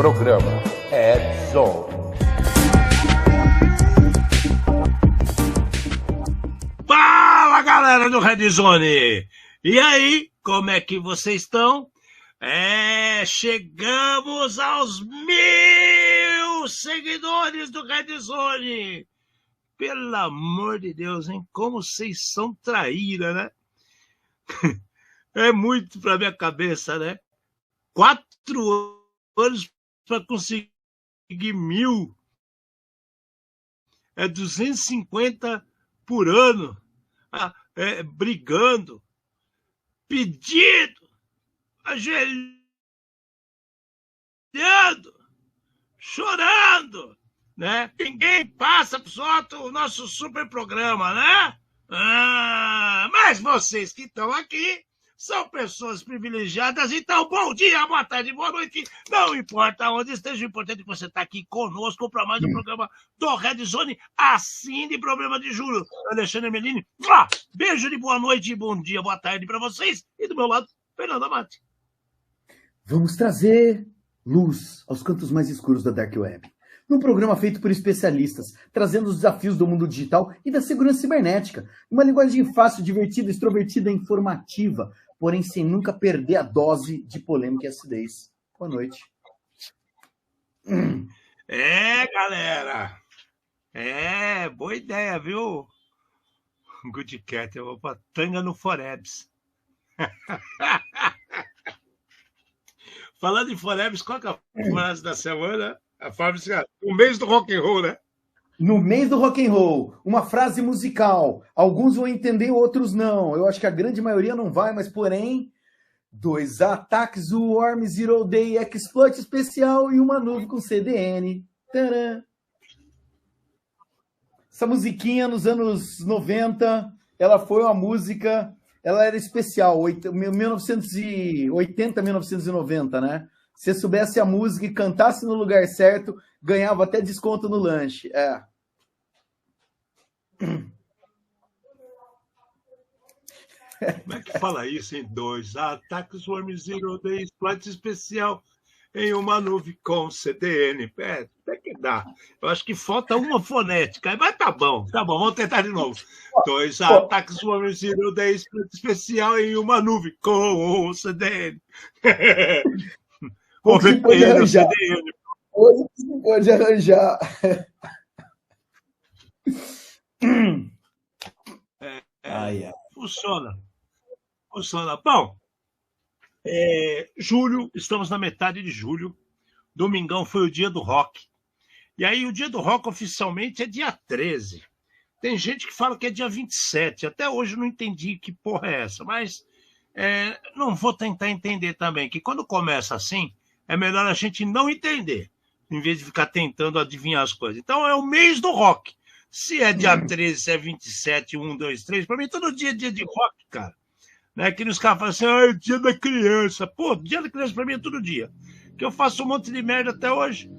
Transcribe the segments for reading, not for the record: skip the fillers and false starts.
Programa Edzone. Fala, galera do Redzone! E aí, como é que vocês estão? Chegamos aos 1000 seguidores do Redzone! Pelo amor de Deus, hein? Como vocês são traíra, né? É muito pra minha cabeça, né? 4 anos para conseguir 1000. É 250 por ano. Brigando, pedindo, ajoelhando, chorando, né? Ninguém passa por solto o nosso super programa, né? Mas vocês que estão aqui são pessoas privilegiadas, então bom dia, boa tarde, boa noite, não importa onde esteja, o importante é que você está aqui conosco para mais um programa do Redzone, assim de problema de juro. Alexandre Melini, beijo de boa noite, bom dia, boa tarde para vocês, e do meu lado, Fernando Amati. Vamos trazer luz aos cantos mais escuros da Dark Web. Num programa feito por especialistas, trazendo os desafios do mundo digital e da segurança cibernética. Uma linguagem fácil, divertida, extrovertida e informativa, porém sem nunca perder a dose de polêmica e acidez. Boa noite. Galera. Boa ideia, viu? Good Cat, eu vou pra tanga no Forebs. Falando em Forebs, qual que é a frase da semana? A frase, o mês do rock and roll, né? No mês do rock and roll, uma frase musical. Alguns vão entender, outros não. Eu acho que a grande maioria não vai, mas porém, 2 ataques, o Worm Zero Day Exploit especial e uma nuvem com CDN. Tcharam! Essa musiquinha nos anos 90, ela foi uma música, ela era especial, 1980, 1990, né? Se você soubesse a música e cantasse no lugar certo, ganhava até desconto no lanche. Como é que fala isso em 2 ataques, Worm Zero Day Exploit especial em uma nuvem com CDN? Até que dá. Eu acho que falta uma fonética, mas tá bom, vamos tentar de novo. 2 ataques, Worm Zero Day Exploit especial em uma nuvem com CDN. Hoje pode arranjar. Hoje pode arranjar. Funciona. Bom, julho, estamos na metade de julho. Domingão foi o dia do rock. E aí o dia do rock oficialmente é dia 13. Tem gente que fala que é dia 27. Até hoje eu não entendi que porra é essa, mas não vou tentar entender também, que quando começa assim, é melhor a gente não entender, em vez de ficar tentando adivinhar as coisas. Então é o mês do rock. Se é dia 13, se é 27, 1, 2, 3, para mim todo dia é dia de rock, cara. Né? Que os caras falam assim, é dia da criança. Pô, dia da criança para mim é todo dia. Que eu faço um monte de merda até hoje.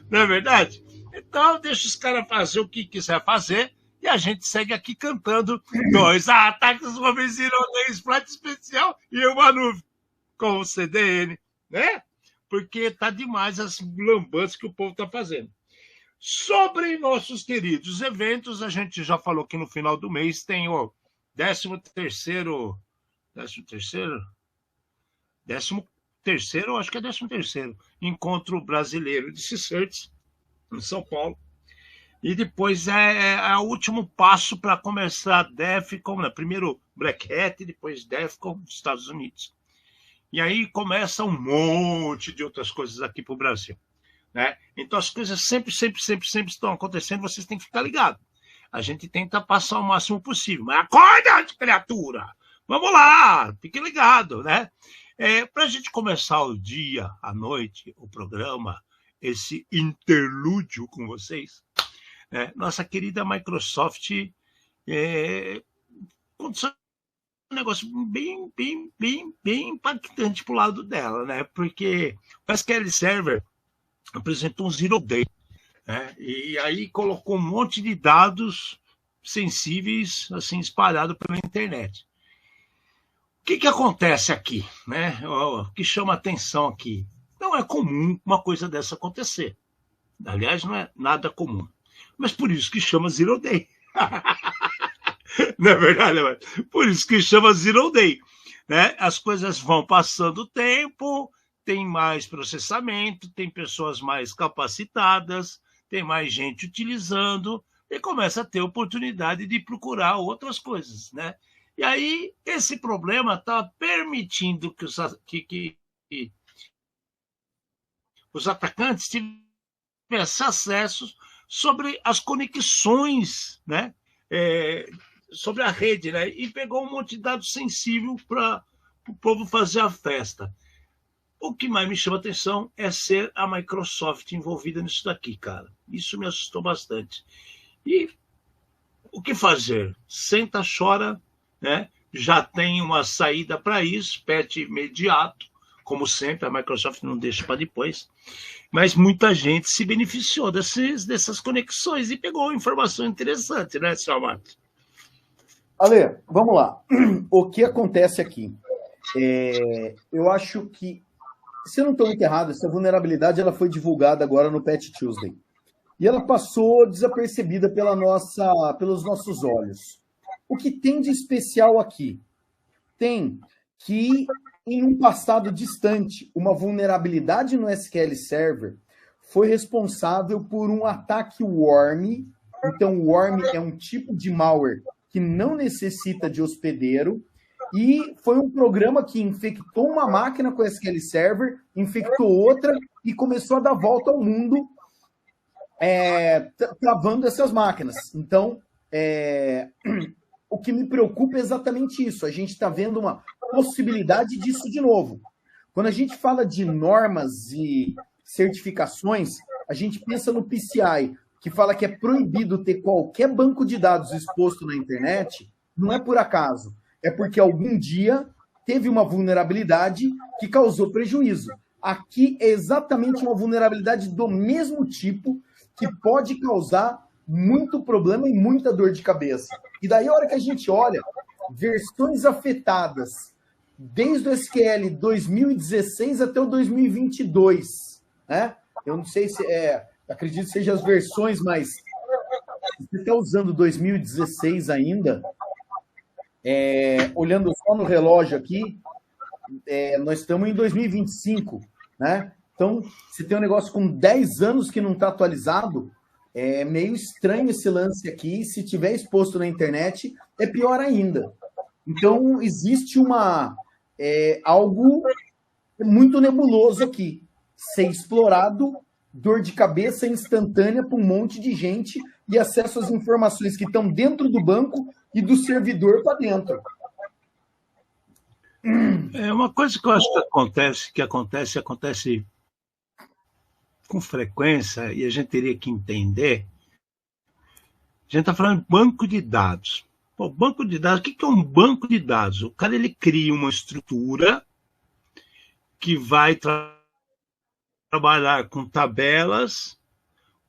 Não é verdade? Então deixa os caras fazer o que quiser fazer e a gente segue aqui cantando 2 ataques, uma vez Exploit especial e uma nuvem com o CDN, né? Porque tá demais as lambanças que o povo tá fazendo. Sobre nossos queridos eventos, a gente já falou que no final do mês tem o 13º, acho que é 13º Encontro Brasileiro de C-Certs, em São Paulo. E depois é o último passo para começar a DEFCON, né? Primeiro Black Hat, depois DEFCON nos Estados Unidos. E aí começa um monte de outras coisas aqui para o Brasil. Né? Então as coisas sempre estão acontecendo, vocês têm que ficar ligados. A gente tenta passar o máximo possível. Mas acorda, criatura! Vamos lá, fique ligado, né? Para a gente começar o dia, a noite, o programa, esse interlúdio com vocês, né? Nossa querida Microsoft aconteceu um negócio bem impactante pro lado dela, né? Porque o SQL Server apresentou um Zero Day, né? E aí colocou um monte de dados sensíveis assim espalhados pela internet. O que acontece aqui, né? O que chama atenção aqui? Não é comum uma coisa dessa acontecer. Aliás, não é nada comum. Mas por isso que chama Zero Day. Não é verdade? Por isso que chama Zero Day. Né? As coisas vão passando o tempo, tem mais processamento, tem pessoas mais capacitadas, tem mais gente utilizando, e começa a ter oportunidade de procurar outras coisas. Né? E aí, esse problema está permitindo que os atacantes tivessem acesso sobre as conexões, né? Sobre a rede, né? E pegou um monte de dados sensível para o povo fazer a festa. O que mais me chama a atenção é ser a Microsoft envolvida nisso daqui, cara. Isso me assustou bastante. E o que fazer? Senta, chora, né? Já tem uma saída para isso, patch imediato, como sempre, a Microsoft não deixa para depois. Mas muita gente se beneficiou dessas conexões e pegou informação interessante, né, Sr. Marcos? Ale, vamos lá. O que acontece aqui? Eu acho que, se eu não estou muito errado, essa vulnerabilidade ela foi divulgada agora no Patch Tuesday. E ela passou desapercebida pelos nossos olhos. O que tem de especial aqui? Tem que, em um passado distante, uma vulnerabilidade no SQL Server foi responsável por um ataque worm. Então, o worm é um tipo de malware que não necessita de hospedeiro, e foi um programa que infectou uma máquina com SQL Server, infectou outra e começou a dar volta ao mundo, travando essas máquinas. Então, o que me preocupa é exatamente isso. A gente está vendo uma possibilidade disso de novo. Quando a gente fala de normas e certificações, a gente pensa no PCI, que fala que é proibido ter qualquer banco de dados exposto na internet. Não é por acaso. É porque algum dia teve uma vulnerabilidade que causou prejuízo. Aqui é exatamente uma vulnerabilidade do mesmo tipo que pode causar muito problema e muita dor de cabeça. E daí, a hora que a gente olha versões afetadas desde o SQL 2016 até o 2022, né? Eu não sei se acredito que sejam as versões, mas se você está usando 2016 ainda, olhando só no relógio aqui, nós estamos em 2025, né? Então, se tem um negócio com 10 anos que não está atualizado, é meio estranho esse lance aqui. Se tiver exposto na internet, é pior ainda. Então, existe algo muito nebuloso aqui. Ser explorado, dor de cabeça instantânea para um monte de gente e acesso às informações que estão dentro do banco e do servidor para dentro. Uma coisa que eu acho que acontece com frequência, e a gente teria que entender. A gente está falando de banco de dados. Pô, banco de dados, o que é um banco de dados? O cara ele cria uma estrutura que vai trabalhar com tabelas,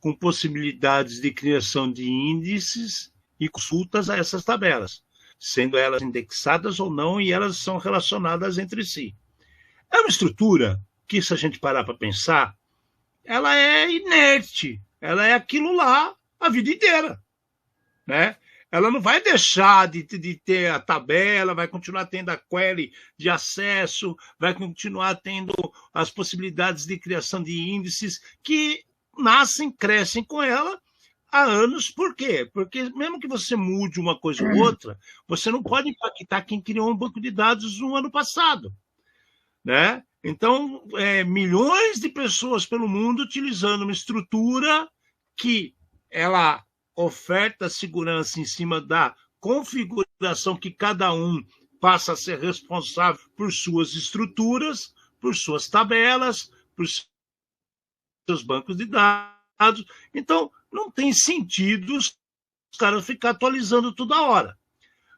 com possibilidades de criação de índices e consultas a essas tabelas, sendo elas indexadas ou não, e elas são relacionadas entre si. É uma estrutura que, se a gente parar para pensar, ela é inerte, ela é aquilo lá a vida inteira, né? Ela não vai deixar de ter a tabela, vai continuar tendo a query de acesso, vai continuar tendo as possibilidades de criação de índices que nascem, crescem com ela há anos. Por quê? Porque mesmo que você mude uma coisa ou outra, você não pode impactar quem criou um banco de dados no ano passado, né? Então, milhões de pessoas pelo mundo utilizando uma estrutura que ela oferta segurança em cima da configuração que cada um passa a ser responsável por suas estruturas, por suas tabelas, por seus bancos de dados. Então, não tem sentido os caras ficar atualizando toda hora.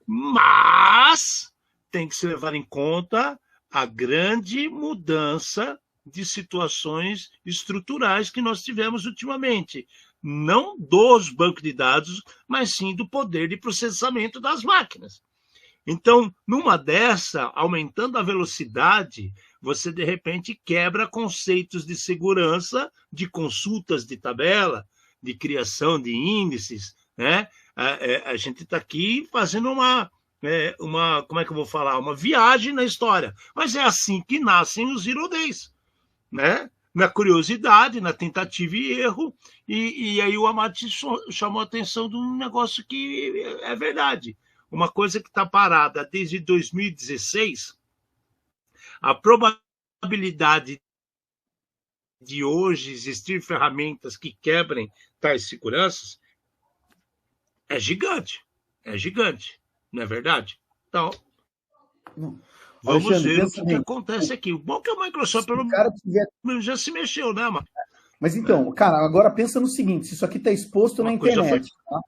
Mas tem que se levar em conta a grande mudança de situações estruturais que nós tivemos ultimamente. Não dos bancos de dados, mas sim do poder de processamento das máquinas. Então, numa dessa, aumentando a velocidade, você de repente quebra conceitos de segurança, de consultas de tabela, de criação de índices, né? A gente está aqui fazendo como é que eu vou falar? Uma viagem na história. Mas é assim que nascem os Zero Days, né? Na curiosidade, na tentativa e erro, e aí o Amati chamou a atenção de um negócio que é verdade. Uma coisa que está parada desde 2016, a probabilidade de hoje existir ferramentas que quebrem tais seguranças é gigante, não é verdade? Então, vamos Alexandre, ver o que acontece aqui. O bom é que a Microsoft, pelo menos, já se mexeu, né, mano? Mas então, cara, agora pensa no seguinte, se isso aqui está exposto na internet, tá?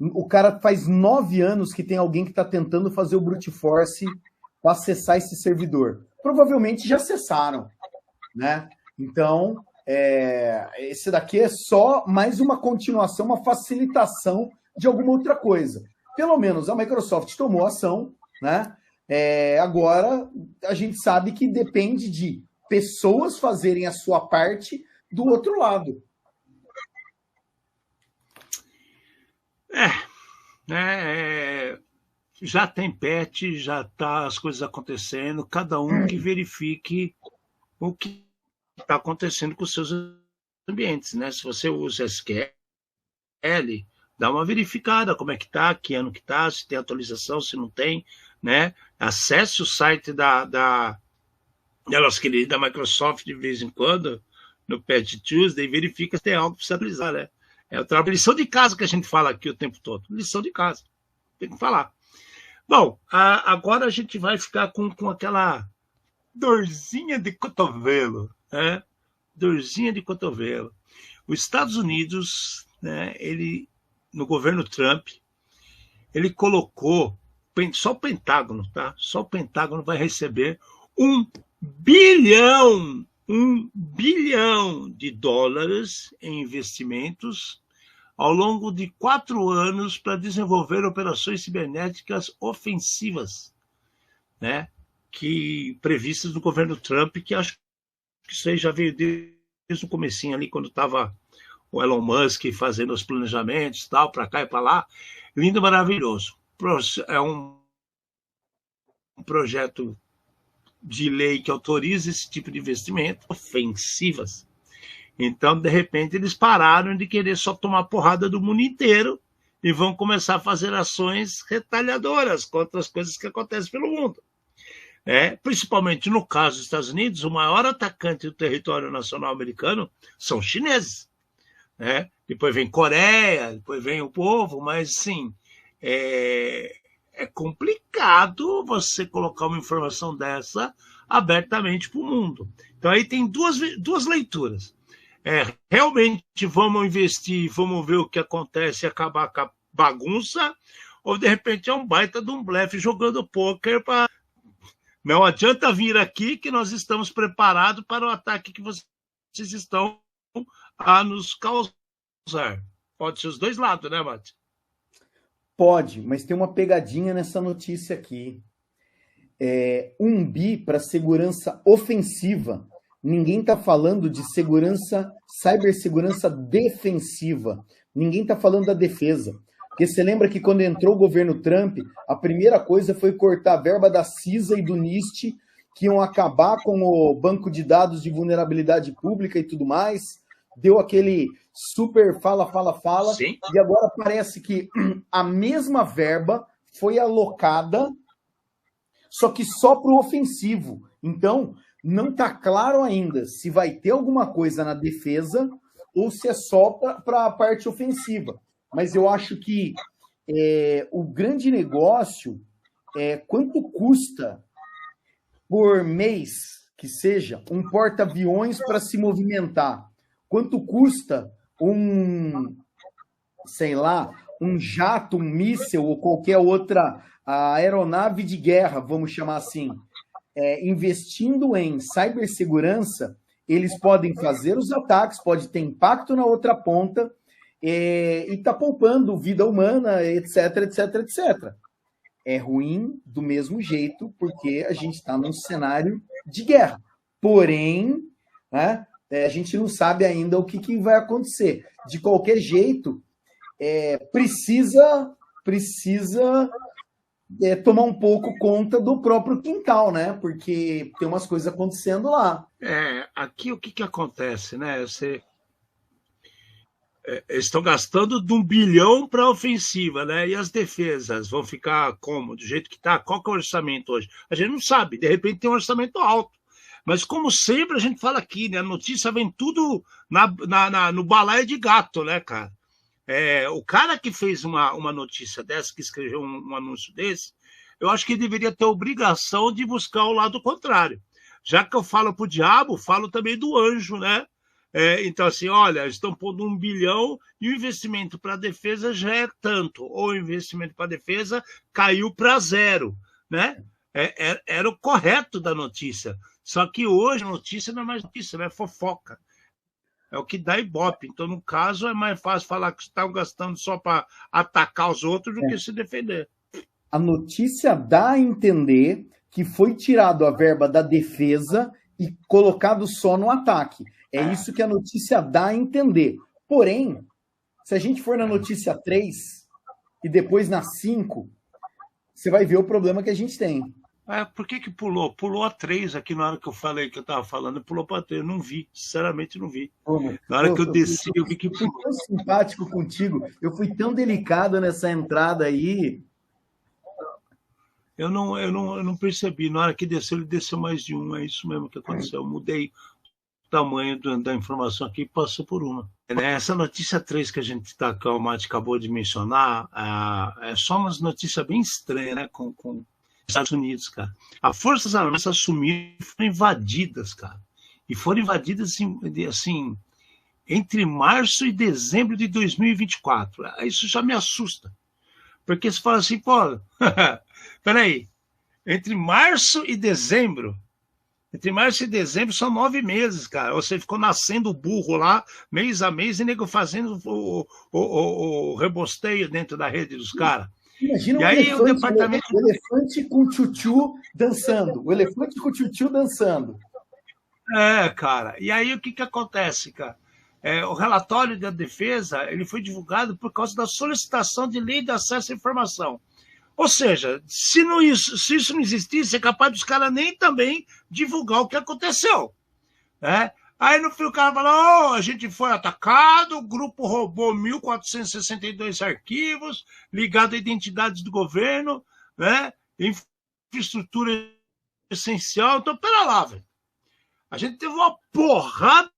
O cara faz 9 anos que tem alguém que está tentando fazer o brute force para acessar esse servidor. Provavelmente já acessaram, né? Então, esse daqui é só mais uma continuação, uma facilitação de alguma outra coisa. Pelo menos a Microsoft tomou ação, né? Agora, a gente sabe que depende de pessoas fazerem a sua parte do outro lado. Já tem patch, já tá as coisas acontecendo, cada um que verifique o que está acontecendo com os seus ambientes, né? Se você usa SQL, dá uma verificada como é que tá, que ano que tá, se tem atualização, se não tem, né? Acesse o site da nossa querida Microsoft de vez em quando, no Patch Tuesday, e verifica se tem algo para se atualizar, né? É outra lição de casa que a gente fala aqui o tempo todo. Lição de casa. Tem que falar. Bom, agora a gente vai ficar com aquela dorzinha de cotovelo, né? Dorzinha de cotovelo. Os Estados Unidos, né, no governo Trump, ele colocou, só o Pentágono, tá? Só o Pentágono vai receber $1 bilhão de dólares em investimentos ao longo de 4 anos para desenvolver operações cibernéticas ofensivas, né? Previstas no governo Trump, que acho que isso aí já veio desde o comecinho ali, quando estava o Elon Musk fazendo os planejamentos, tal, para cá e para lá. Lindo, maravilhoso. É um projeto de lei que autoriza esse tipo de investimento, ofensivas. Então, de repente, eles pararam de querer só tomar porrada do mundo inteiro e vão começar a fazer ações retaliadoras contra as coisas que acontecem pelo mundo. Principalmente no caso dos Estados Unidos, o maior atacante do território nacional americano são os chineses. Depois vem Coreia, depois vem o povo, mas, sim, é complicado você colocar uma informação dessa abertamente para o mundo. Então, aí tem duas leituras. Realmente vamos investir, vamos ver o que acontece e acabar com a bagunça, ou, de repente, é um baita de um blefe jogando pôquer para... Não adianta vir aqui que nós estamos preparados para o ataque que vocês estão a nos causar. Pode ser os dois lados, né, Mate? Pode, mas tem uma pegadinha nessa notícia aqui. 1 bi para segurança ofensiva. Ninguém está falando de cibersegurança defensiva. Ninguém está falando da defesa. Porque você lembra que quando entrou o governo Trump, a primeira coisa foi cortar a verba da CISA e do NIST, que iam acabar com o banco de dados de vulnerabilidade pública e tudo mais. Deu aquele super fala. Sim. E agora parece que a mesma verba foi alocada, só que só para o ofensivo. Então, não está claro ainda se vai ter alguma coisa na defesa ou se é só para a parte ofensiva. Mas eu acho que o grande negócio é quanto custa por mês, que seja, um porta-aviões para se movimentar. Quanto custa um jato, um míssil ou qualquer outra aeronave de guerra, vamos chamar assim. Investindo em cibersegurança, eles podem fazer os ataques, pode ter impacto na outra ponta, e está poupando vida humana, etc. É ruim do mesmo jeito, porque a gente está num cenário de guerra. Porém, né, a gente não sabe ainda o que vai acontecer. De qualquer jeito, precisa tomar um pouco conta do próprio quintal, né? Porque tem umas coisas acontecendo lá. Aqui o que acontece, né? Eles estão gastando de 1 bilhão para a ofensiva, né? E as defesas vão ficar como? Do jeito que está? Qual que é o orçamento hoje? A gente não sabe, de repente tem um orçamento alto. Mas, como sempre, a gente fala aqui, né? A notícia vem tudo no balaio de gato, né, cara? O cara que fez uma notícia dessa, que escreveu um anúncio desse, eu acho que ele deveria ter a obrigação de buscar o lado contrário. Já que eu falo para o diabo, falo também do anjo, né? Então, assim, olha, estão pondo 1 bilhão e o investimento para a defesa já é tanto, ou o investimento para a defesa caiu para 0, né? Era o correto da notícia. Só que hoje a notícia não é mais notícia, né? É fofoca. É o que dá ibope. Então, no caso, é mais fácil falar que estão gastando só para atacar os outros do que se defender. A notícia dá a entender que foi tirado a verba da defesa e colocado só no ataque. É isso que a notícia dá a entender. Porém, se a gente for na notícia 3 e depois na 5, você vai ver o problema que a gente tem. Por que pulou? Pulou a 3 aqui na hora que eu falei que eu estava falando, pulou para 3. Eu não vi, sinceramente não vi. Na hora que eu desci, eu vi que pulou. Eu fui tão simpático contigo, eu fui tão delicado nessa entrada aí. Eu não percebi. Na hora que desceu, ele desceu mais de um. É isso mesmo que aconteceu. Eu mudei o tamanho da informação aqui e passou por uma. Essa notícia 3 que o Mate acabou de mencionar, é só umas notícias bem estranhas, né? Com Estados Unidos, cara. As Forças Armadas assumiram e foram invadidas, cara. E foram invadidas, assim, entre março e dezembro de 2024. Isso já me assusta. Porque você fala assim, pô, peraí, entre março e dezembro são 9 meses, cara. Você ficou nascendo burro lá, mês a mês, e nego fazendo o rebosteio dentro da rede dos caras. Imagina o elefante com o tchutchu dançando. O elefante com o tchutchu dançando. Cara. E aí o que acontece, cara? O relatório da defesa ele foi divulgado por causa da solicitação de lei de acesso à informação. Ou seja, se isso não existisse, é capaz dos caras nem também divulgar o que aconteceu. Né? Aí no fim o cara falou, a gente foi atacado, o grupo roubou 1.462 arquivos ligados a identidades do governo, né? Infraestrutura essencial. Então, pera lá, velho. A gente teve uma porrada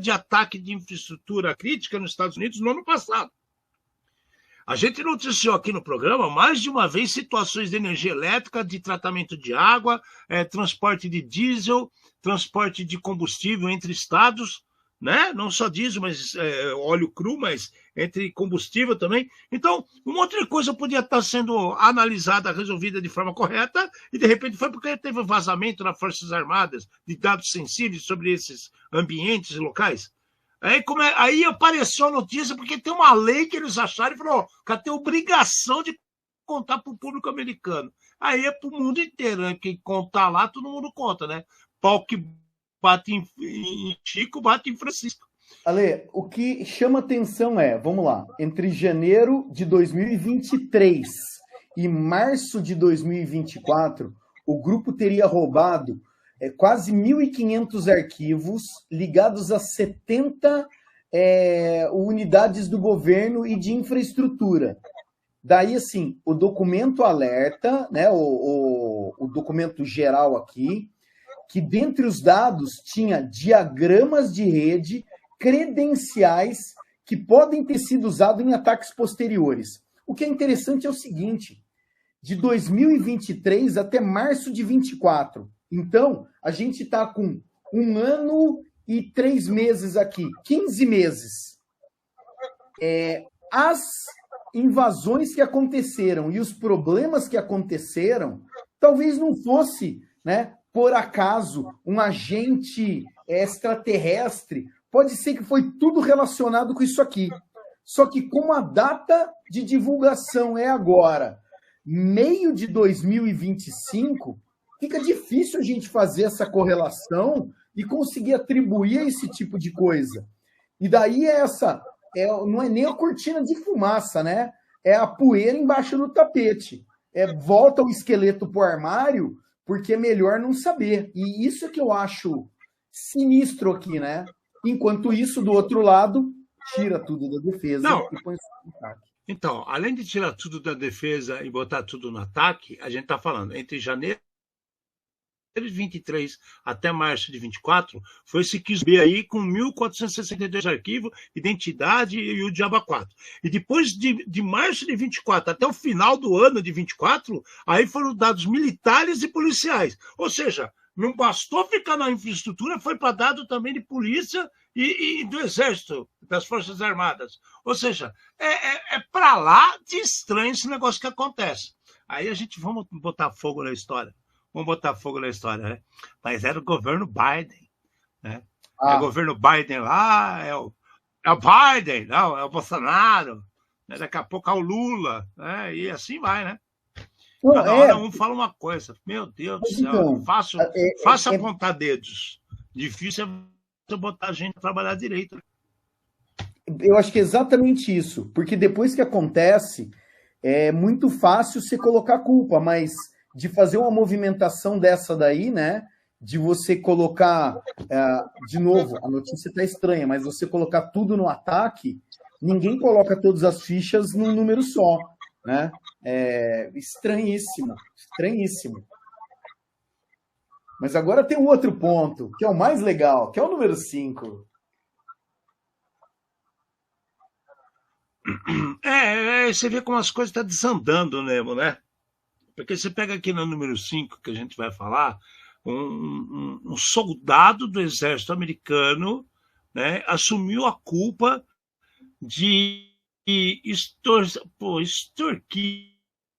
de ataque de infraestrutura crítica nos Estados Unidos no ano passado. A gente noticiou aqui no programa mais de uma vez situações de energia elétrica, de tratamento de água, transporte de diesel, transporte de combustível entre estados, né? Não só diesel, mas óleo cru, mas entre combustível também. Então, um monte de coisa podia estar sendo analisada, resolvida de forma correta, e de repente foi porque teve um vazamento nas Forças Armadas de dados sensíveis sobre esses ambientes locais. Aí apareceu a notícia, porque tem uma lei que eles acharam e falou, cara, tem obrigação de contar para o público americano. Aí é para o mundo inteiro, né? Quem contar lá, todo mundo conta, né? Pau que bate em Chico, bate em Francisco. Ale, o que chama atenção vamos lá, entre janeiro de 2023 e março de 2024, o grupo teria roubado quase 1.500 arquivos ligados a 70 unidades do governo e de infraestrutura. Daí, assim, o documento alerta, né, o documento geral aqui, que dentre os dados tinha diagramas de rede, credenciais que podem ter sido usados em ataques posteriores. O que é interessante é o seguinte, de 2023 até março de 2024, então, a gente está com 1 ano e 3 meses aqui, 15 meses. As invasões que aconteceram e os problemas que aconteceram, talvez não fosse, né, por acaso, um agente extraterrestre. Pode ser que foi tudo relacionado com isso aqui. Só que como a data de divulgação é agora, meio de 2025... fica difícil a gente fazer essa correlação e conseguir atribuir a esse tipo de coisa. E daí não é nem a cortina de fumaça, né? É a poeira embaixo do tapete. Volta o esqueleto pro armário, porque é melhor não saber. E isso é que eu acho sinistro aqui, né? Enquanto isso, do outro lado, tira tudo da defesa e põe tudo no ataque. Então, além de tirar tudo da defesa e botar tudo no ataque, a gente está falando entre janeiro de 23 até março de 24, foi esse QB aí com 1.462 arquivos, identidade e o diabo 4. E depois de março de 24 até o final do ano de 24, aí foram dados militares e policiais. Ou seja, não bastou ficar na infraestrutura, foi para dado também de polícia e do Exército, das Forças Armadas. Ou seja, é para lá de estranho esse negócio que acontece. Aí a gente vamos botar fogo na história. Vamos botar fogo na história, né? Mas era o governo Biden, né? É o governo Biden lá, é o Biden, não, é o Bolsonaro, né? Daqui a pouco é o Lula, né? E assim vai, né? Cada hora um fala uma coisa. Meu Deus do céu, então, fácil apontar dedos. Difícil é você botar a gente para trabalhar direito. Eu acho que é exatamente isso, porque depois que acontece, é muito fácil você colocar culpa, mas de fazer uma movimentação dessa daí, né? De você colocar, de novo, a notícia está estranha, mas você colocar tudo no ataque, ninguém coloca todas as fichas num número só, né? Estranhíssimo, estranhíssimo. Mas agora tem um outro ponto, que é o mais legal, que é o número 5. Você vê como as coisas estão desandando mesmo, né? Porque você pega aqui no número 5, que a gente vai falar, um soldado do exército americano, né, assumiu a culpa de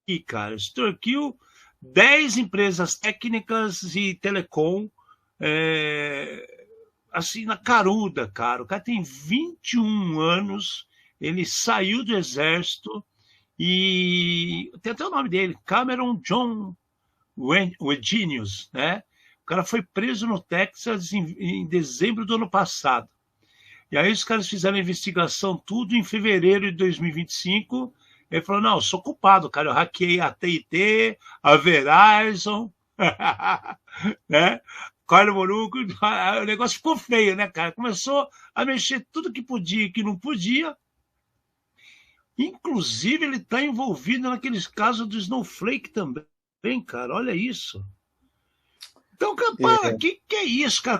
extorquiu 10 empresas técnicas e telecom, assim, na caruda, cara. O cara tem 21 anos, ele saiu do exército, e tem até o nome dele, Cameron John Wegenius, né? O cara foi preso no Texas em dezembro do ano passado. E aí os caras fizeram a investigação tudo em fevereiro de 2025. Ele falou, não, eu sou culpado, cara, eu hackeei a TIT, a Verizon, né? Carlos Moruco, o negócio ficou feio, né, cara? Começou a mexer tudo que podia e que não podia. Inclusive, ele está envolvido naqueles casos do Snowflake também, cara. Olha isso. Então, cara, que é isso, cara?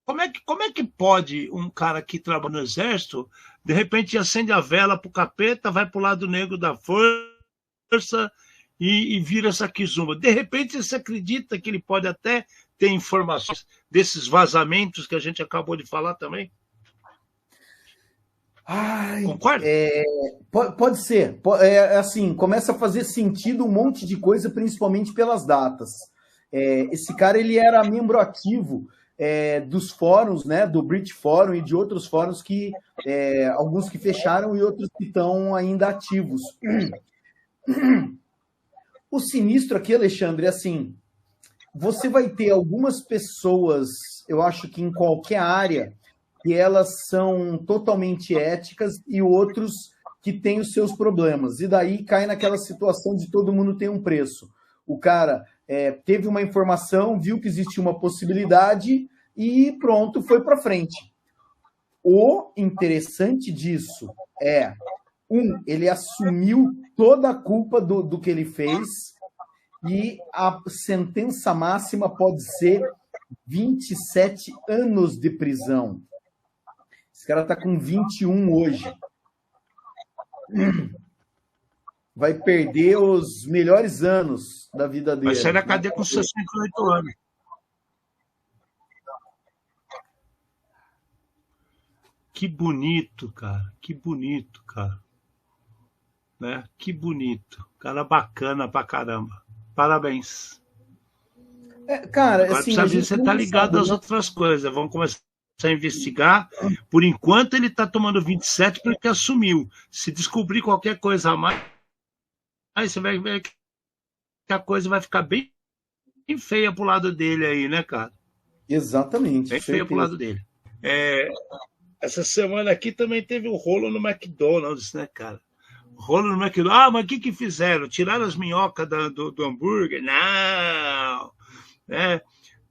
Como é que pode um cara que trabalha no exército, de repente acende a vela pro capeta, vai pro lado negro da força e vira essa quizumba? De repente, você acredita que ele pode até ter informações desses vazamentos que a gente acabou de falar também? Concorda? Pode ser. Assim, começa a fazer sentido um monte de coisa, principalmente pelas datas. Esse cara, ele era membro ativo dos fóruns, né, do Brit Forum e de outros fóruns que alguns que fecharam e outros que estão ainda ativos. O sinistro aqui, Alexandre, é assim, você vai ter algumas pessoas, eu acho que em qualquer área, que elas são totalmente éticas e outros que têm os seus problemas. E daí cai naquela situação de todo mundo tem um preço. O cara teve uma informação, viu que existia uma possibilidade e pronto, foi para frente. O interessante disso ele assumiu toda a culpa do que ele fez e a sentença máxima pode ser 27 anos de prisão. Esse cara está com 21 hoje. Vai perder os melhores anos da vida dele. Vai sair da cadeia com 68 anos. Que bonito, cara. Que bonito, cara. Né? Que bonito. Cara bacana pra caramba. Parabéns. Cara, agora assim, precisa ver se você está ligado às outras coisas. Vamos começar a investigar. Por enquanto, ele está tomando 27 porque assumiu. Se descobrir qualquer coisa a mais, aí você vai ver que a coisa vai ficar bem feia pro lado dele aí, né, cara? Exatamente. Bem feia pro lado dele. Essa semana aqui também teve um rolo no McDonald's, né, cara? Rolo no McDonald's. Ah, mas o que fizeram? Tiraram as minhocas do hambúrguer? Não! Né?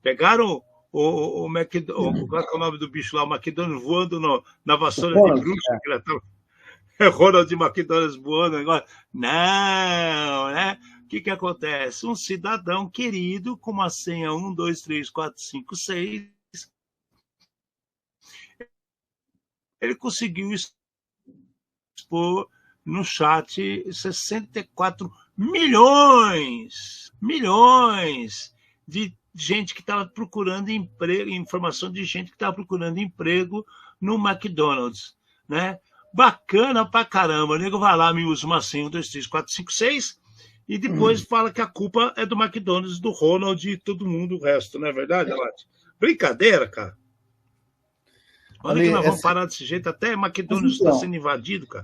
Pegaram o McDonald's, qual é o nome do bicho lá? O McDonald's voando na vassoura de bruxa. Ronald McDonald's voando agora. Não, né? O que acontece? Um cidadão querido com uma senha 1, 2, 3, 4, 5, 6, ele conseguiu expor no chat 64 milhões de gente que estava procurando emprego, informação de gente que estava procurando emprego no McDonald's, né? Bacana pra caramba. O nego vai lá, me usa uma senha 1, 2, 3, 4, 5, 6 e depois fala que a culpa é do McDonald's, do Ronald e todo mundo, o resto, não é verdade, Alate? Brincadeira, cara. Olha que nós vamos parar desse jeito, até McDonald's está sendo invadido, cara.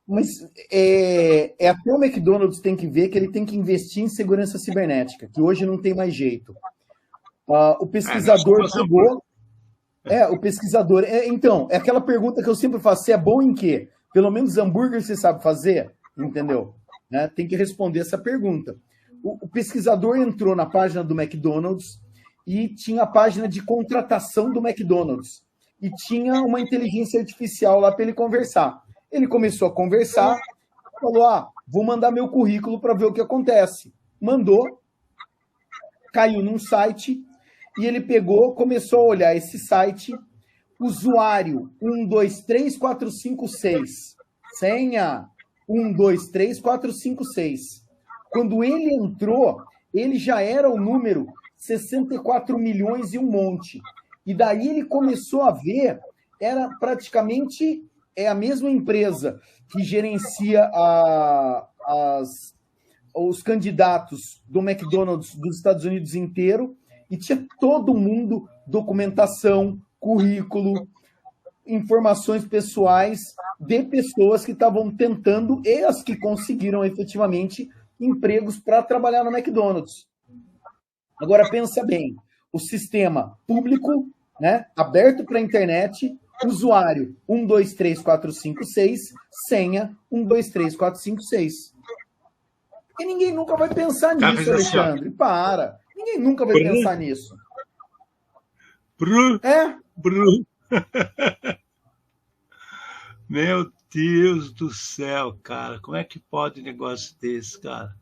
Mas até o McDonald's tem que ver que ele tem que investir em segurança cibernética, que hoje não tem mais jeito. O pesquisador chegou... o pesquisador... Então, é aquela pergunta que eu sempre faço, você é bom em quê? Pelo menos hambúrguer você sabe fazer? Entendeu? Né? Tem que responder essa pergunta. O pesquisador entrou na página do McDonald's e tinha a página de contratação do McDonald's. E tinha uma inteligência artificial lá para ele conversar. Ele começou a conversar, falou, vou mandar meu currículo para ver o que acontece. Mandou, caiu num site, e ele pegou, começou a olhar esse site, usuário 123456, senha 123456. Quando ele entrou, ele já era o número 64 milhões e um monte. E daí ele começou a ver, era praticamente a mesma empresa que gerencia os candidatos do McDonald's dos Estados Unidos inteiro, e tinha todo mundo, documentação, currículo, informações pessoais de pessoas que estavam tentando e as que conseguiram efetivamente empregos para trabalhar no McDonald's. Agora pensa bem, o sistema público, né, aberto para a internet, usuário 123456, senha 123456. E ninguém nunca vai pensar nisso, Alexandre. Para. Ninguém nunca vai pensar nisso. Meu Deus do céu, cara. Como é que pode um negócio desse, cara?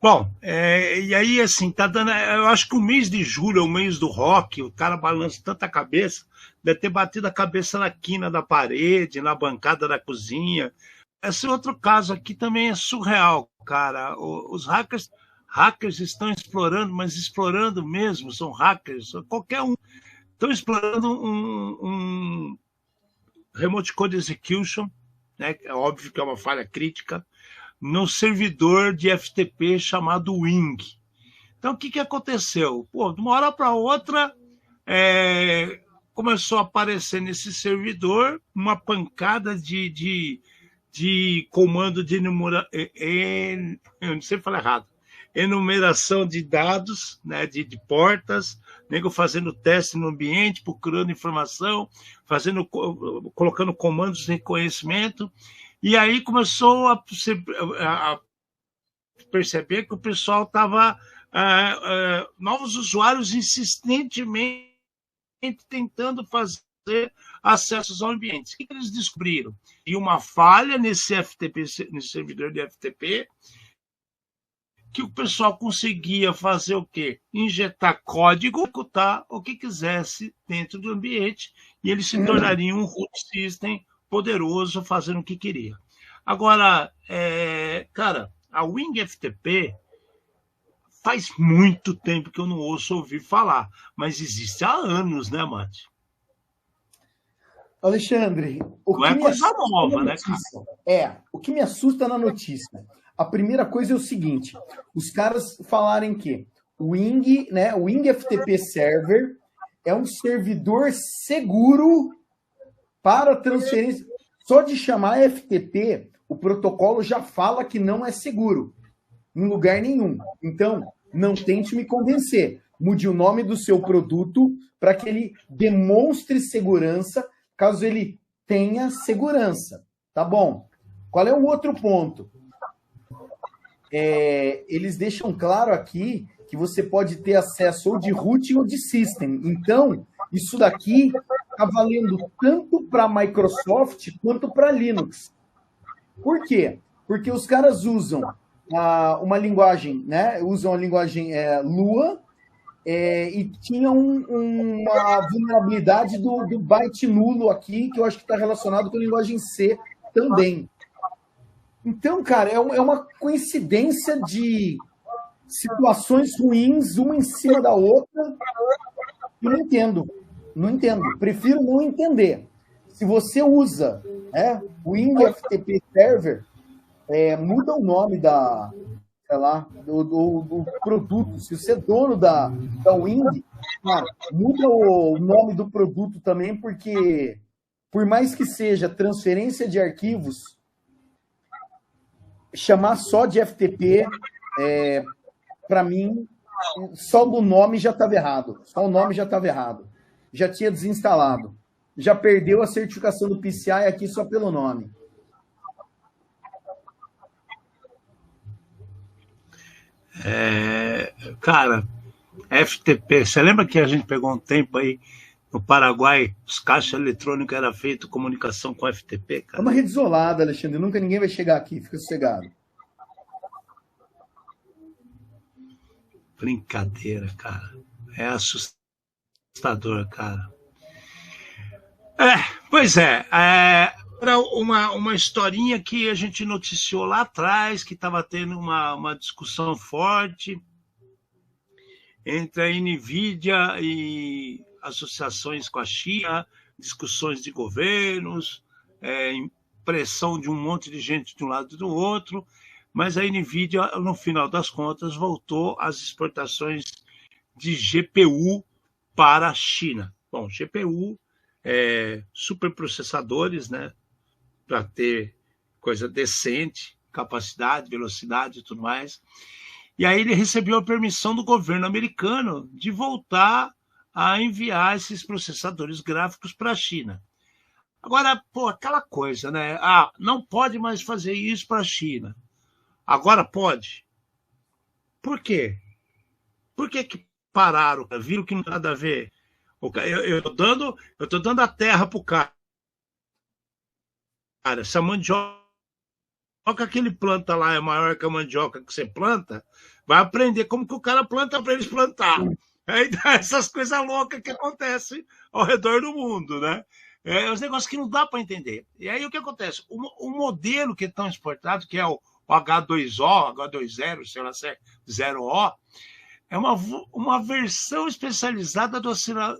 Bom, e aí, assim, tá dando... Eu acho que o mês de julho é o mês do rock, o cara balança tanta cabeça, deve ter batido a cabeça na quina da parede, na bancada da cozinha. Esse outro caso aqui também é surreal, cara. Os hackers estão explorando, mas explorando mesmo, são hackers, qualquer um. Estão explorando um remote code execution, né? É óbvio que é uma falha crítica, no servidor de FTP chamado Wing. Então, o que aconteceu? Pô, de uma hora para outra, começou a aparecer nesse servidor uma pancada de comando de eu não sei falar errado, enumeração de dados, né, de portas, nego fazendo teste no ambiente, procurando informação, colocando comandos de reconhecimento. E aí começou a perceber que o pessoal estava... novos usuários insistentemente tentando fazer acessos ao ambiente. O que eles descobriram? E uma falha nesse FTP, nesse servidor de FTP, que o pessoal conseguia fazer o quê? Injetar código, executar o que quisesse dentro do ambiente, e ele se tornaria um root system poderoso, fazendo o que queria. Agora, cara, a Wing FTP faz muito tempo que eu não ouço ouvir falar, mas existe há anos, né, Mate? Alexandre, o que me assusta nova, né, cara? O que me assusta na notícia, a primeira coisa é o seguinte, os caras falarem que o Wing, né, o Wing FTP Server é um servidor seguro para transferência. Só de chamar FTP, o protocolo já fala que não é seguro, em lugar nenhum. Então, Não tente me convencer. Mude o nome do seu produto para que ele demonstre segurança, caso ele tenha segurança. Tá bom. Qual é o outro ponto? Eles deixam claro aqui que você pode ter acesso ou de root ou de system. Então, isso daqui está valendo tanto para a Microsoft quanto para Linux. Por quê? Porque os caras usam uma linguagem, né? Usam a linguagem Lua e tinham uma vulnerabilidade do byte nulo aqui, que eu acho que está relacionado com a linguagem C também. Então, cara, é uma coincidência de situações ruins, uma em cima da outra. Eu não entendo. Não entendo. Prefiro não entender. Se você usa o WinFTP Server, muda o nome do produto. Se você é dono da Wing, cara, muda o nome do produto também, porque por mais que seja transferência de arquivos, chamar só de FTP, para mim, só do nome já estava errado. Só o nome já estava errado. Já tinha desinstalado. Já perdeu a certificação do PCI aqui só pelo nome. Cara, FTP, você lembra que a gente pegou um tempo aí no Paraguai, os caixas eletrônicos eram feitos comunicação com FTP, cara? É uma rede isolada, Alexandre. Nunca ninguém vai chegar aqui. Fica sossegado. Brincadeira, cara. É assustador, cara. Pois é. Era uma historinha que a gente noticiou lá atrás, que estava tendo uma discussão forte entre a NVIDIA e associações com a China, discussões de governos, pressão de um monte de gente de um lado e do outro, mas a NVIDIA, no final das contas, voltou às exportações de GPU para a China. Bom, GPU superprocessadores, né, para ter coisa decente, capacidade, velocidade e tudo mais. E aí ele recebeu a permissão do governo americano de voltar a enviar esses processadores gráficos para a China. Agora, aquela coisa, né? Não pode mais fazer isso para a China. Agora pode. Por quê? Por que pararam? Viram que não tem nada a ver? Eu tô dando a terra pro cara. Se a mandioca que ele planta lá é maior que a mandioca que você planta, vai aprender como que o cara planta para eles plantar. Aí essas coisas loucas que acontecem ao redor do mundo, né? Os negócios que não dá para entender. E aí o que acontece? O modelo que estão exportado, que é o H2O, H2O, sei lá se é 0O, é uma versão especializada do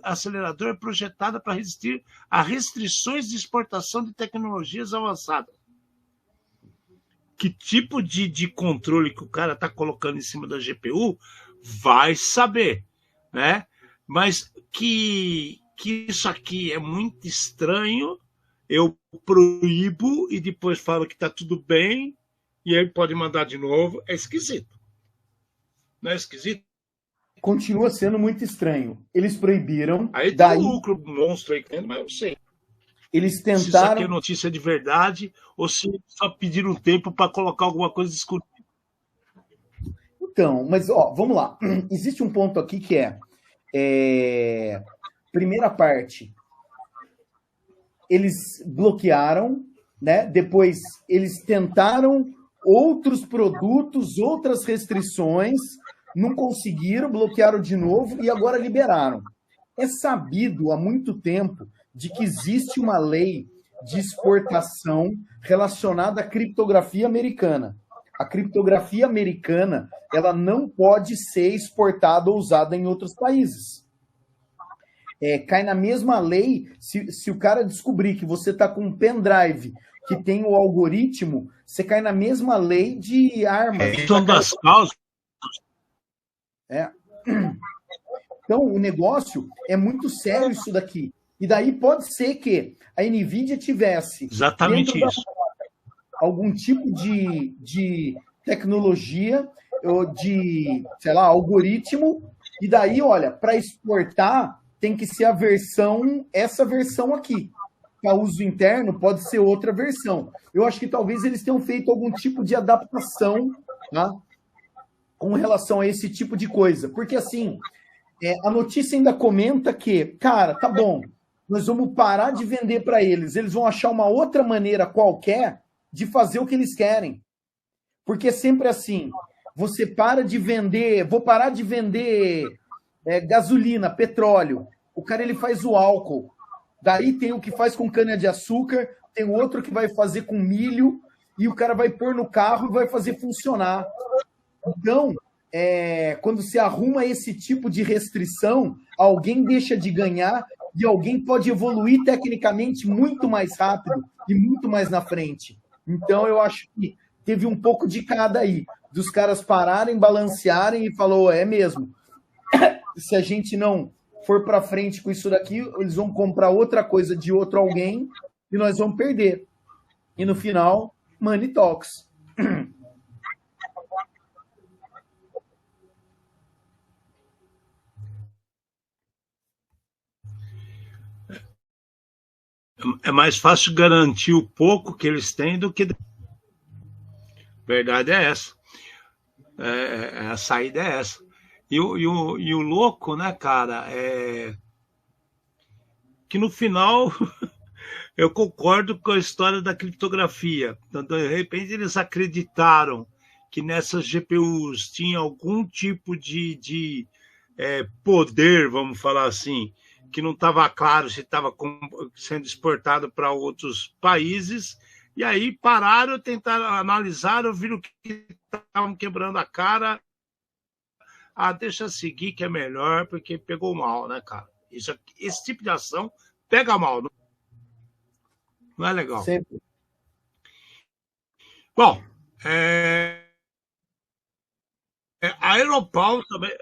acelerador projetada para resistir a restrições de exportação de tecnologias avançadas. Que tipo de controle que o cara está colocando em cima da GPU, vai saber, né? Mas que isso aqui é muito estranho, eu proíbo e depois falo que está tudo bem, e aí pode mandar de novo, é esquisito. Não é esquisito? Continua sendo muito estranho. Eles proibiram. Aí tem um lucro monstro aí, mas eu sei. Eles tentaram. Se isso aqui é notícia de verdade ou se só pediram tempo para colocar alguma coisa discutida. Então, mas vamos lá. Existe um ponto aqui que primeira parte. Eles bloquearam, né? Depois eles tentaram outros produtos, outras restrições, não conseguiram, bloquearam de novo e agora liberaram. É sabido há muito tempo de que existe uma lei de exportação relacionada à criptografia americana. A criptografia americana, ela não pode ser exportada ou usada em outros países. Cai na mesma lei se o cara descobrir que você está com um pendrive que tem o algoritmo, você cai na mesma lei de armas. Então, das causas. Então, o negócio é muito sério isso daqui. E daí pode ser que a NVIDIA tivesse exatamente isso. Algum tipo de tecnologia. de, sei lá, algoritmo, e daí, olha, para exportar tem que ser essa versão aqui. Para uso interno pode ser outra versão. Eu acho que talvez eles tenham feito algum tipo de adaptação, tá, com relação a esse tipo de coisa. Porque, assim, a notícia ainda comenta que, cara, tá bom, nós vamos parar de vender para eles. Eles vão achar uma outra maneira qualquer de fazer o que eles querem. Porque é sempre assim, você para de vender, vou parar de vender gasolina, petróleo. O cara, ele faz o álcool. Daí tem o que faz com cana-de-açúcar, tem outro que vai fazer com milho, e o cara vai pôr no carro e vai fazer funcionar. Então, quando se arruma esse tipo de restrição, alguém deixa de ganhar e alguém pode evoluir tecnicamente muito mais rápido e muito mais na frente. Então, eu acho que teve um pouco de cada aí, dos caras pararem, balancearem e falou, é mesmo, se a gente não for para frente com isso daqui, eles vão comprar outra coisa de outro alguém e nós vamos perder. E no final, money talks. É mais fácil garantir o pouco que eles têm do que... Verdade é essa. A saída é essa. E o louco, né, cara, que no final eu concordo com a história da criptografia. Então, de repente, eles acreditaram que nessas GPUs tinha algum tipo de poder, vamos falar assim, que não estava claro se estava sendo exportado para outros países, e aí pararam, tentaram, analisaram, viram que estavam quebrando a cara. Deixa seguir que é melhor, porque pegou mal, né, cara? Esse tipo de ação pega mal, não é legal. Sempre. Bom, a Europol também...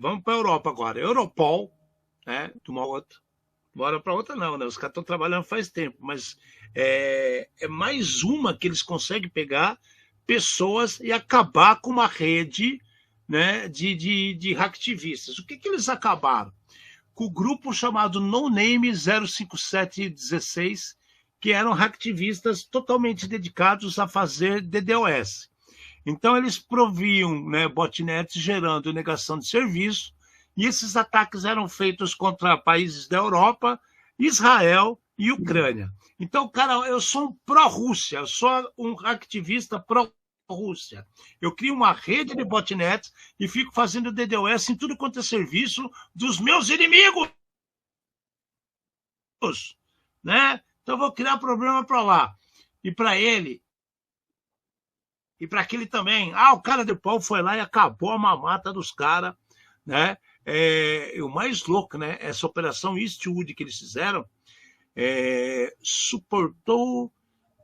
vamos para a Europa agora. Europol, né, de uma outra... Bora para outra não, né? Os caras estão trabalhando faz tempo, mas é mais uma que eles conseguem pegar pessoas e acabar com uma rede, né, de hacktivistas. O que eles acabaram? Com o grupo chamado No Name 05716, que eram hacktivistas totalmente dedicados a fazer DDoS. Então, eles proviam, né, botnets gerando negação de serviço, e esses ataques eram feitos contra países da Europa, Israel e Ucrânia. Então, cara, eu sou um pró-Rússia, eu sou um hacktivista pró-Rússia. Eu crio uma rede de botnets e fico fazendo DDoS em tudo quanto é serviço dos meus inimigos, né? Então, eu vou criar problema para lá. E para ele, e para aquele também. O cara do pau foi lá e acabou a mamata dos caras, né? O mais louco, né? Essa operação Eastwood que eles fizeram suportou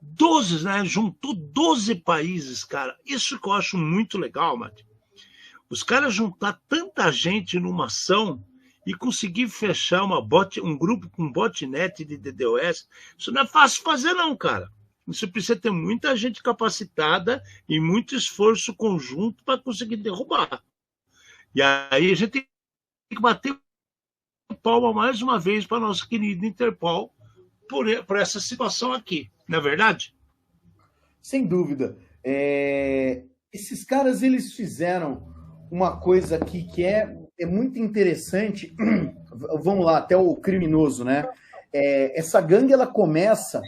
12, né? Juntou 12 países, cara. Isso que eu acho muito legal, Mati. Os caras juntar tanta gente numa ação e conseguir fechar um grupo com botnet de DDoS, isso não é fácil fazer, não, cara. Você precisa ter muita gente capacitada e muito esforço conjunto para conseguir derrubar. E aí a gente tem que bater palma mais uma vez para nosso querido Interpol por essa situação aqui, não é verdade? Sem dúvida. Esses caras, eles fizeram uma coisa aqui que é muito interessante. Vamos lá, até o criminoso, né? Essa gangue, ela começa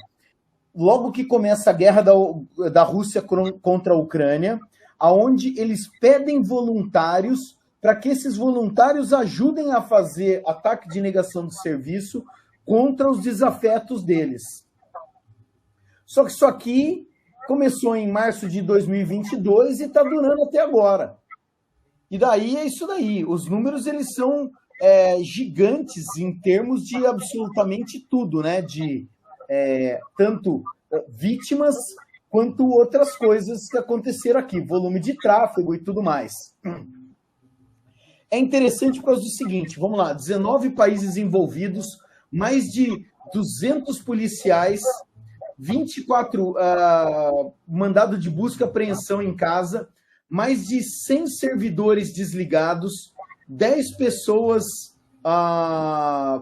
logo que começa a guerra da Rússia contra a Ucrânia, aonde eles pedem voluntários para que esses voluntários ajudem a fazer ataque de negação de serviço contra os desafetos deles. Só que isso aqui começou em março de 2022 e está durando até agora. E daí é isso daí. Os números, eles são gigantes em termos de absolutamente tudo, né? De tanto vítimas quanto outras coisas que aconteceram aqui, volume de tráfego e tudo mais. É interessante por causa do seguinte, vamos lá, 19 países envolvidos, mais de 200 policiais, 24 mandados de busca e apreensão em casa, mais de 100 servidores desligados, 10 pessoas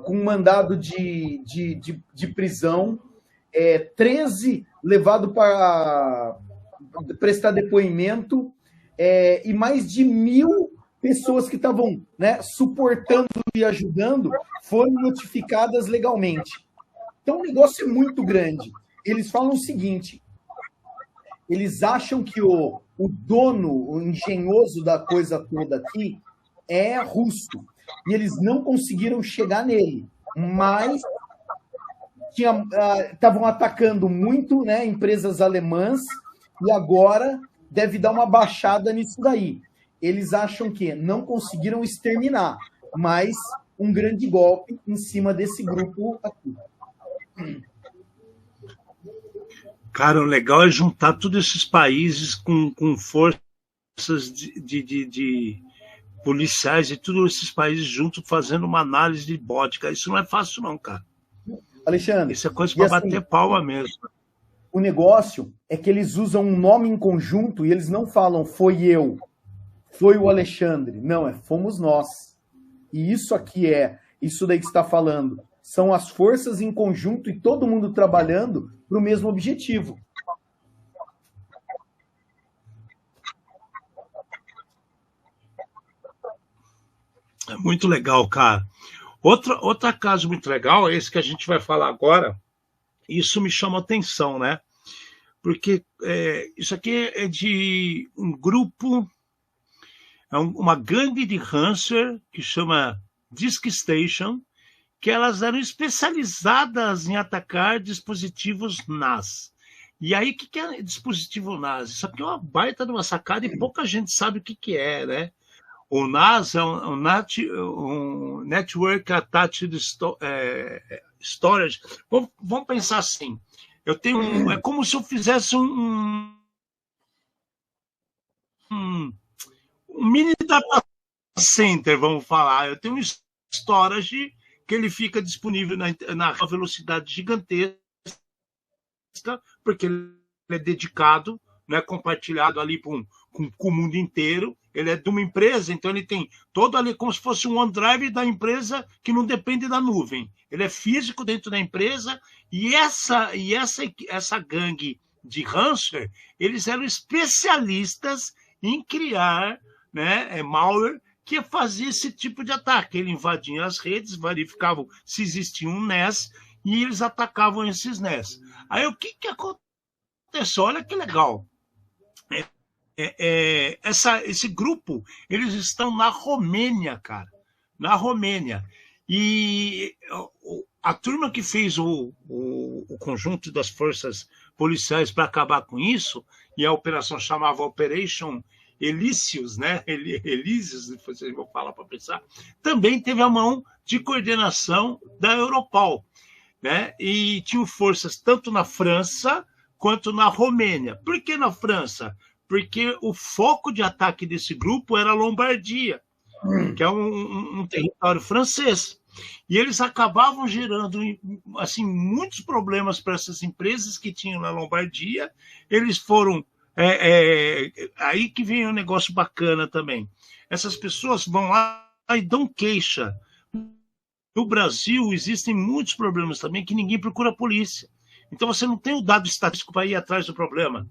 com mandado de prisão, 13 levados para prestar depoimento, e mais de 1.000 pessoas que estavam, né, suportando e ajudando foram notificadas legalmente. Então o negócio é muito grande. Eles falam o seguinte: eles acham que o dono, o engenhoso da coisa toda aqui é russo. E eles não conseguiram chegar nele. Mas estavam atacando muito, né, empresas alemãs, e agora deve dar uma baixada nisso daí. Eles acham que não conseguiram exterminar, mas um grande golpe em cima desse grupo aqui. Cara, o legal é juntar todos esses países com forças de policiais de todos esses países juntos fazendo uma análise de vodka. Isso não é fácil não, cara. Alexandre, isso é coisa para bater palma mesmo. O negócio é que eles usam um nome em conjunto e eles não falam foi eu, foi o Alexandre. Não, fomos nós. E isso aqui isso daí que você está falando, são as forças em conjunto e todo mundo trabalhando para o mesmo objetivo. É muito legal, cara. Outro caso muito legal é esse que a gente vai falar agora. Isso me chama atenção, né? Porque isso aqui é de um grupo, uma gangue de Hanser que chama Disk Station, que elas eram especializadas em atacar dispositivos NAS. E aí, o que é dispositivo NAS? Isso aqui é uma baita de uma sacada e pouca gente sabe o que é, né? O NAS é um Network Attached Storage. Vamos pensar assim. Eu tenho é como se eu fizesse um mini data center, vamos falar. Eu tenho um storage que ele fica disponível na velocidade gigantesca, porque ele é dedicado, né, compartilhado ali com o mundo inteiro. Ele é de uma empresa, então ele tem todo ali como se fosse um OneDrive da empresa que não depende da nuvem. Ele é físico dentro da empresa e essa gangue de Hanser, eles eram especialistas em criar, né, malware que fazia esse tipo de ataque. Ele invadia as redes, verificavam se existia um NAS e eles atacavam esses NAS. Aí o que aconteceu? Olha que legal. Esse grupo, eles estão na Romênia, cara. Na Romênia. E a turma que fez o conjunto das forças policiais para acabar com isso, e a operação chamava Operation Elísios, né? Elísios, se vocês vão falar para pensar, também teve a mão de coordenação da Europol, né? E tinham forças tanto na França quanto na Romênia. Por que na França? Porque o foco de ataque desse grupo era a Lombardia, que é um território francês. E eles acabavam gerando assim, muitos problemas para essas empresas que tinham na Lombardia. Eles foram... aí que vem um negócio bacana também. Essas pessoas vão lá e dão queixa. No Brasil, existem muitos problemas também que ninguém procura a polícia. Então, você não tem o dado estatístico para ir atrás do problema.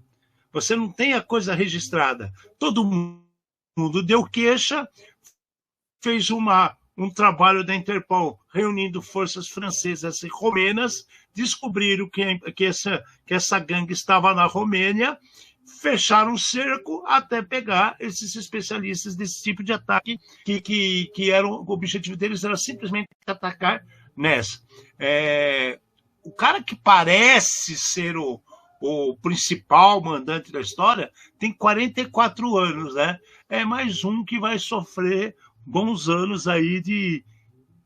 Você não tem a coisa registrada. Todo mundo deu queixa, fez um trabalho da Interpol reunindo forças francesas e romenas, descobriram que essa gangue estava na Romênia, fecharam o cerco até pegar esses especialistas desse tipo de ataque, que o objetivo deles era simplesmente atacar NAS. O cara que parece ser o principal mandante da história tem 44 anos, né? É mais um que vai sofrer bons anos aí de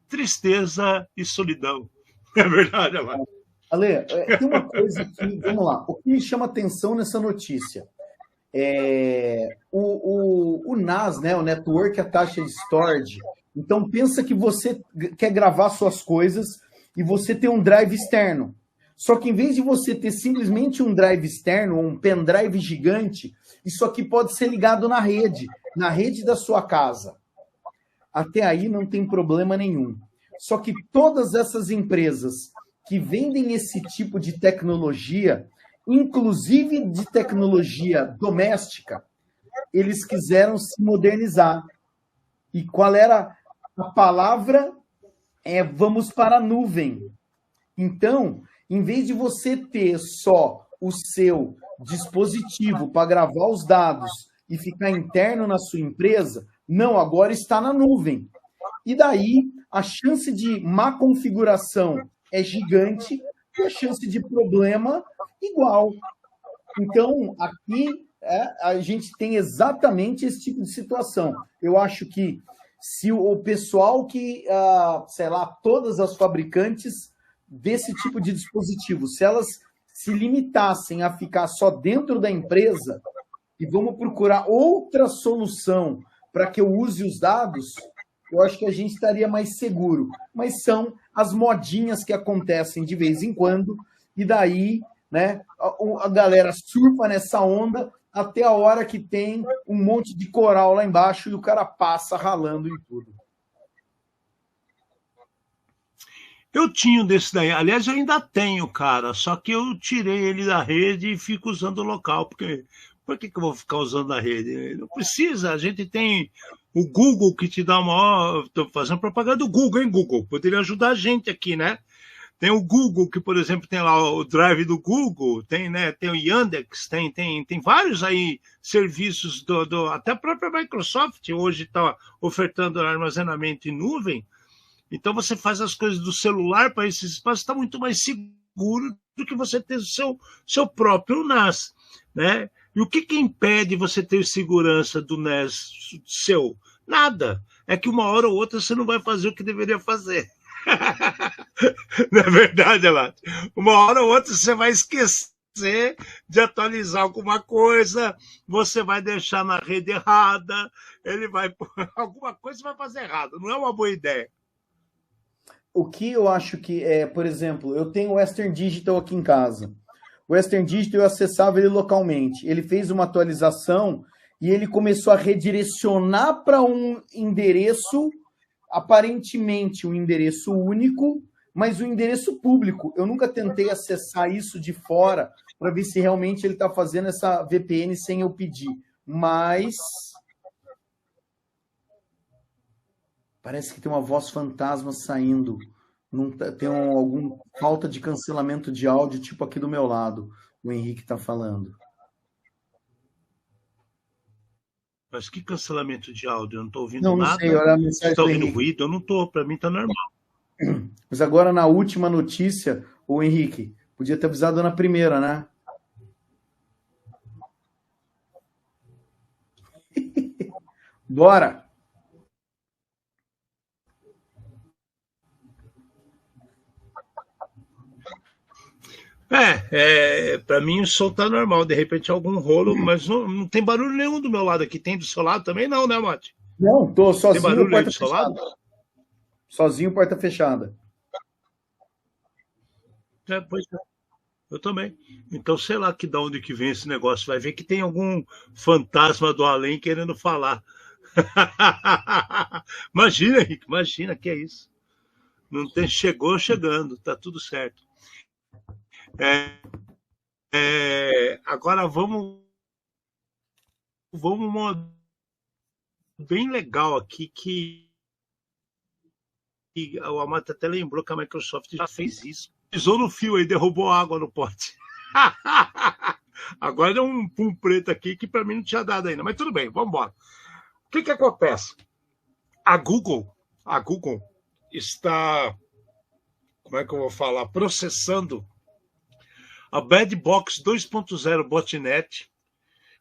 tristeza e solidão. É verdade, Amado? Ale, tem uma coisa que, vamos lá, o que me chama atenção nessa notícia o NAS, né, o Network Attached Storage. Então pensa que você quer gravar suas coisas e você tem um drive externo. Só que em vez de você ter simplesmente um drive externo, ou um pendrive gigante, isso aqui pode ser ligado na rede da sua casa. Até aí não tem problema nenhum. Só que todas essas empresas que vendem esse tipo de tecnologia, inclusive de tecnologia doméstica, eles quiseram se modernizar. E qual era a palavra? Vamos para a nuvem. Então, em vez de você ter só o seu dispositivo para gravar os dados e ficar interno na sua empresa, não, agora está na nuvem. E daí, a chance de má configuração é gigante e a chance de problema igual. Então, aqui a gente tem exatamente esse tipo de situação. Eu acho que se o pessoal que, sei lá, todas as fabricantes desse tipo de dispositivo, se elas se limitassem a ficar só dentro da empresa e vamos procurar outra solução para que eu use os dados, eu acho que a gente estaria mais seguro. Mas são as modinhas que acontecem de vez em quando, e daí, né, a galera surfa nessa onda até a hora que tem um monte de coral lá embaixo e o cara passa ralando em tudo. Eu tinha um desse daí. Aliás, eu ainda tenho, cara. Só que eu tirei ele da rede e fico usando o local. Porque por que eu vou ficar usando a rede? Não precisa. A gente tem o Google que te dá uma... Estou fazendo propaganda do Google, hein, Google? Poderia ajudar a gente aqui, né? Tem o Google, que, por exemplo, tem lá o Drive do Google, tem, né, tem o Yandex, tem vários aí serviços, até a própria Microsoft hoje está ofertando armazenamento em nuvem. Então, você faz as coisas do celular para esse espaço, está muito mais seguro do que você ter o seu próprio NAS, né? E o que impede você ter segurança do NAS seu? Nada. É que uma hora ou outra você não vai fazer o que deveria fazer. Não é verdade, Elato? Uma hora ou outra você vai esquecer de atualizar alguma coisa, você vai deixar na rede errada, ele vai... alguma coisa vai fazer errado. Não é uma boa ideia. O que eu acho que é, por exemplo, eu tenho o Western Digital aqui em casa. O Western Digital eu acessava ele localmente. Ele fez uma atualização e ele começou a redirecionar para um endereço, aparentemente um endereço único, mas um endereço público. Eu nunca tentei acessar isso de fora para ver se realmente ele está fazendo essa VPN sem eu pedir. Mas parece que tem uma voz fantasma saindo. Não tem alguma falta de cancelamento de áudio, tipo aqui do meu lado. O Henrique está falando. Mas que cancelamento de áudio? Eu não estou ouvindo não nada. Sei, olha a mensagem. Você está ouvindo ruído? Eu não estou, para mim está normal. Mas agora, na última notícia, o Henrique, podia ter avisado na primeira, né? Bora! Para mim o som tá normal, de repente algum rolo, mas não tem barulho nenhum do meu lado aqui. Tem do seu lado também não, né, Mate? Não, tô sozinho, tem barulho porta do seu fechada. lado? Sozinho, porta fechada. Pois é. Eu também. Então, sei lá de onde que vem esse negócio. Vai ver que tem algum fantasma do além querendo falar. Imagina, Henrique, imagina que é isso. Não tem, chegou chegando, tá tudo certo. Agora vamos bem legal aqui que o Amata até lembrou que a Microsoft já fez isso. Pisou no fio aí, derrubou água no pote. Agora deu um pum preto aqui que para mim não tinha dado ainda, mas tudo bem, vamos embora. O que acontece? A Google está, como é que eu vou falar, processando a Bad Box 2.0 botnet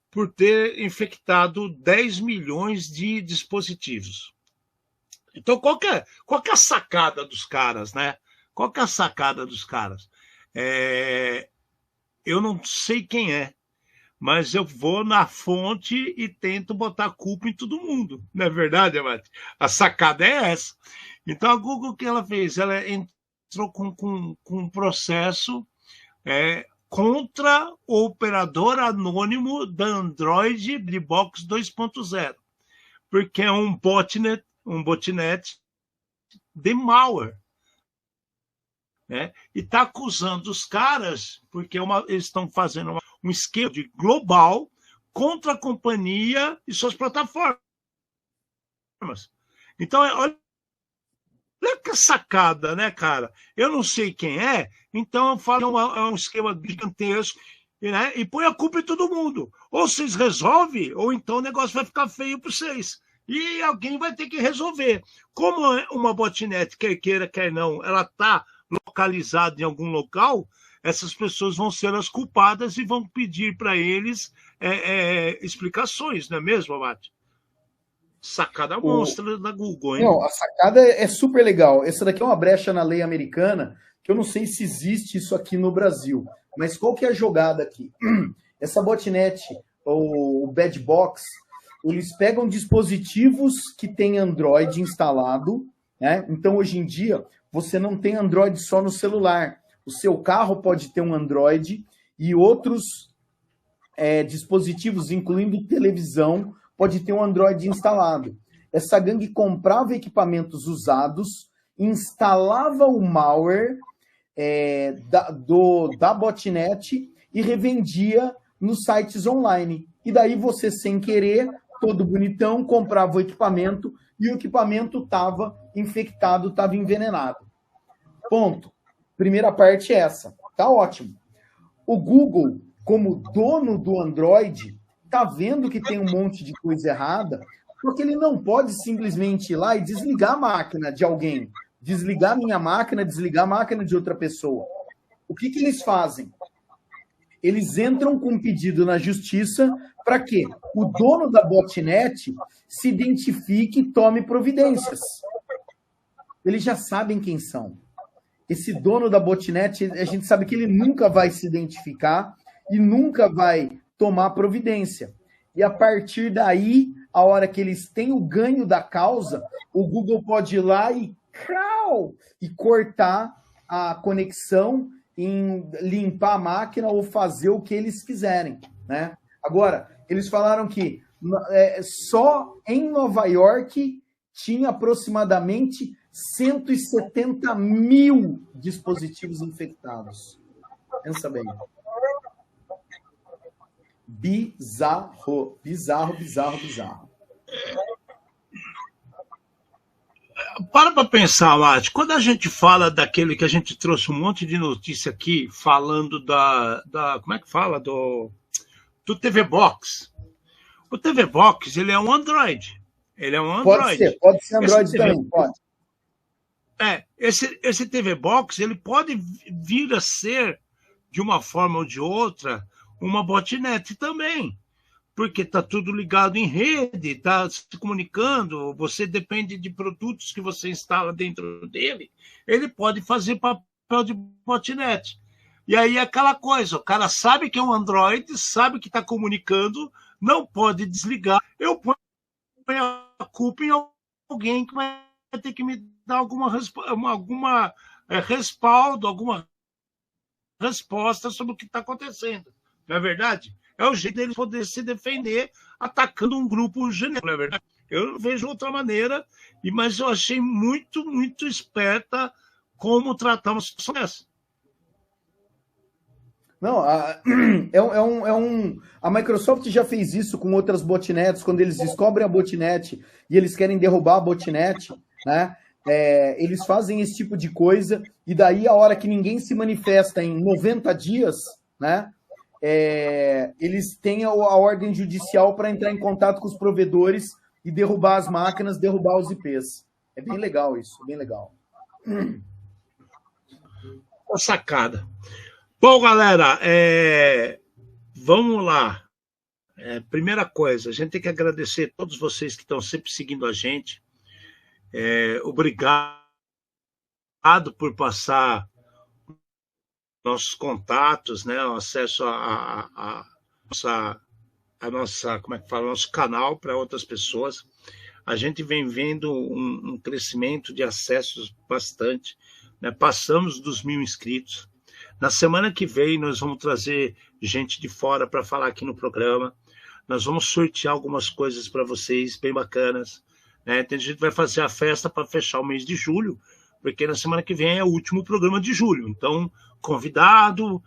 por ter infectado 10 milhões de dispositivos. Então, qual que é a sacada dos caras, né? Qual que é a sacada dos caras? Eu não sei quem é, mas eu vou na fonte e tento botar culpa em todo mundo. Não é verdade, Amate? A sacada é essa. Então, a Google, o que ela fez? Ela entrou com um processo contra o operador anônimo da Android Box 2.0, porque é um botnet de malware. Né? E está acusando os caras, porque eles estão fazendo um esquema global contra a companhia e suas plataformas. Então, olha que sacada, né, cara? Eu não sei quem é, então eu falo é um esquema gigantesco, né? E põe a culpa em todo mundo. Ou vocês resolvem, ou então o negócio vai ficar feio para vocês. E alguém vai ter que resolver. Como uma botnet, quer queira, quer não, ela está localizada em algum local, essas pessoas vão ser as culpadas e vão pedir para eles explicações, não é mesmo, Abate? Sacada monstra da Google, hein? Não, a sacada é super legal. Essa daqui é uma brecha na lei americana, que eu não sei se existe isso aqui no Brasil. Mas qual que é a jogada aqui? Essa botnet, ou Bad Box, eles pegam dispositivos que têm Android instalado, né? Então, hoje em dia, você não tem Android só no celular. O seu carro pode ter um Android e outros dispositivos, incluindo televisão, pode ter um Android instalado. Essa gangue comprava equipamentos usados, instalava o malware da botnet e revendia nos sites online. E daí você, sem querer, todo bonitão, comprava o equipamento e o equipamento estava infectado, estava envenenado. Ponto. Primeira parte é essa. Tá ótimo. O Google, como dono do Android, tá vendo que tem um monte de coisa errada, porque ele não pode simplesmente ir lá e desligar a máquina de alguém, desligar minha máquina, desligar a máquina de outra pessoa. O que eles fazem? Eles entram com um pedido na justiça para que o dono da botnet se identifique e tome providências. Eles já sabem quem são. Esse dono da botnet, a gente sabe que ele nunca vai se identificar e nunca vai tomar providência. E a partir daí, a hora que eles têm o ganho da causa, o Google pode ir lá e cortar a conexão, em limpar a máquina ou fazer o que eles quiserem, né? Agora, eles falaram que só em Nova York tinha aproximadamente 170 mil dispositivos infectados. Pensa bem. Bizarro, bizarro, bizarro, bizarro. Para pensar, Mate, quando a gente fala daquele que a gente trouxe um monte de notícia aqui, falando como é que fala? Do TV Box. O TV Box, ele é um Android. Ele é um Android. Pode ser Android também, pode. Esse TV Box, ele pode vir a ser, de uma forma ou de outra, uma botnet também, porque está tudo ligado em rede, está se comunicando, você depende de produtos que você instala dentro dele, ele pode fazer papel de botnet. E aí é aquela coisa, o cara sabe que é um Android, sabe que está comunicando, não pode desligar, eu ponho a culpa em alguém que vai ter que me dar alguma respaldo, alguma resposta sobre o que está acontecendo. Não é verdade? É o jeito deles poder se defender atacando um grupo genérico, não é verdade? Eu não vejo outra maneira, mas eu achei muito, muito esperta como tratamos a situação dessa. Não, a Microsoft já fez isso com outras botnets, quando eles descobrem a botnet e eles querem derrubar a botnet, né? Eles fazem esse tipo de coisa, e daí a hora que ninguém se manifesta em 90 dias, né? Eles têm a ordem judicial para entrar em contato com os provedores e derrubar as máquinas, derrubar os IPs. É bem legal isso, bem legal. Sacada. Bom, galera, vamos lá. Primeira coisa, a gente tem que agradecer a todos vocês que estão sempre seguindo a gente. Obrigado por passar nossos contatos, né, o acesso a nossa, como é que fala, nosso canal para outras pessoas. A gente vem vendo um crescimento de acessos bastante, né? Passamos dos 1.000 inscritos. Na semana que vem, nós vamos trazer gente de fora para falar aqui no programa. Nós vamos sortear algumas coisas para vocês, bem bacanas. Né? A gente vai fazer a festa para fechar o mês de julho, porque na semana que vem é o último programa de julho. Então, convidado,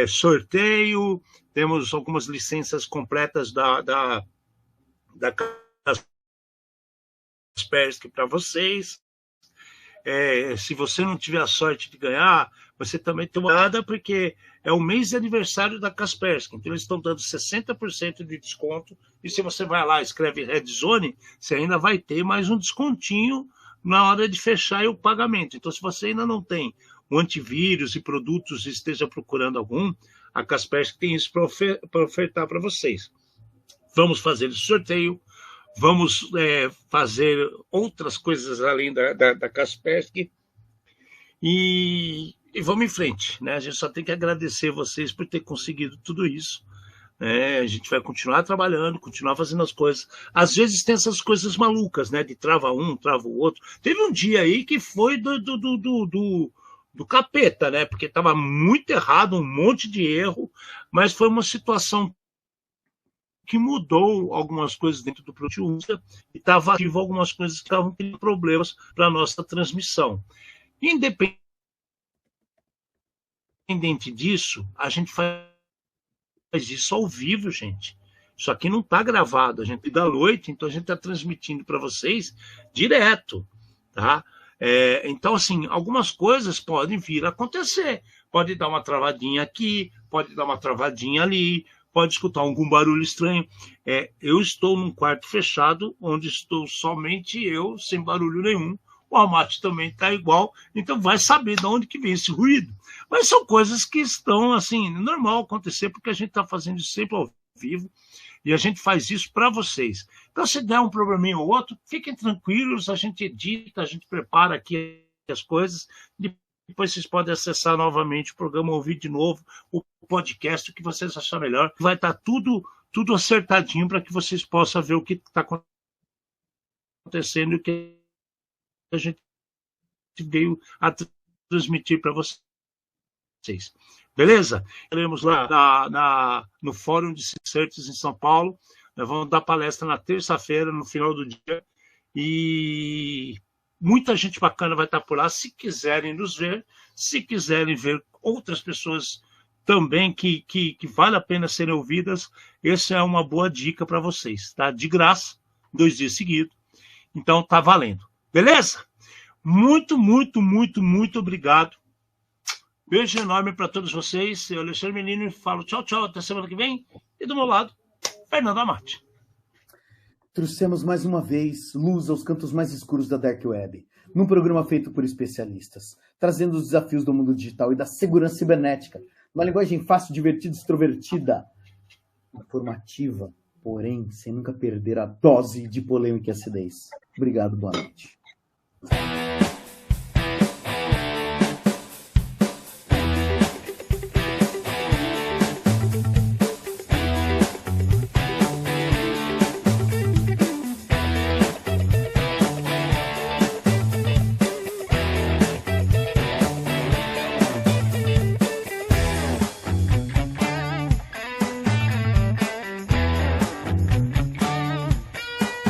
sorteio, temos algumas licenças completas da Kaspersky para vocês. Se você não tiver a sorte de ganhar, você também tem uma nada, porque é o mês de aniversário da Kaspersky. Então, eles estão dando 60% de desconto. E se você vai lá e escreve Red Zone, você ainda vai ter mais um descontinho na hora de fechar o pagamento. Então, se você ainda não tem um antivírus e produtos e esteja procurando algum, a Kaspersky tem isso para ofertar para vocês. Vamos fazer esse sorteio. Vamos fazer outras coisas além da Kaspersky e vamos em frente, né? A gente só tem que agradecer vocês por ter conseguido tudo isso. Né? A gente vai continuar trabalhando, continuar fazendo as coisas. Às vezes tem essas coisas malucas, né? De trava um, trava o outro. Teve um dia aí que foi do capeta, né? Porque estava muito errado, um monte de erro, mas foi uma situação que mudou algumas coisas dentro do produto e estava ativo algumas coisas que estavam tendo problemas para a nossa transmissão. Independente disso, a gente faz isso ao vivo, gente. Isso aqui não está gravado, a gente da noite, então a gente está transmitindo para vocês direto, tá? Então, assim, algumas coisas podem vir a acontecer. Pode dar uma travadinha aqui, pode dar uma travadinha ali, pode escutar algum barulho estranho. Eu estou num quarto fechado, onde estou somente eu, sem barulho nenhum. O Almaty também está igual, então vai saber de onde que vem esse ruído. Mas são coisas que estão, assim, normal acontecer, porque a gente está fazendo isso sempre ao vivo, e a gente faz isso para vocês. Então, se der um probleminha ou outro, fiquem tranquilos, a gente edita, a gente prepara aqui as coisas, depois vocês podem acessar novamente o programa, ouvir de novo o podcast, o que vocês acharem melhor. Vai estar tudo acertadinho para que vocês possam ver o que está acontecendo e o que a gente veio a transmitir para vocês. Beleza? Estaremos lá no Fórum de Certes em São Paulo. Nós vamos dar palestra na terça-feira, no final do dia. E muita gente bacana vai estar por lá, se quiserem nos ver, se quiserem ver outras pessoas também que vale a pena serem ouvidas, essa é uma boa dica para vocês, tá? De graça, 2 dias seguidos. Então, tá valendo. Beleza? Muito, muito, muito, muito obrigado. Beijo enorme para todos vocês. Eu, Alexandre Menino, falo tchau, tchau, até semana que vem. E do meu lado, Fernando Almaty. Trouxemos mais uma vez luz aos cantos mais escuros da Dark Web, num programa feito por especialistas, trazendo os desafios do mundo digital e da segurança cibernética, uma linguagem fácil, divertida, extrovertida, informativa, porém sem nunca perder a dose de polêmica e acidez. Obrigado, boa noite.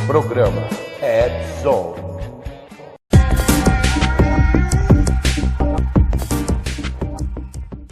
Programa Ed Zone.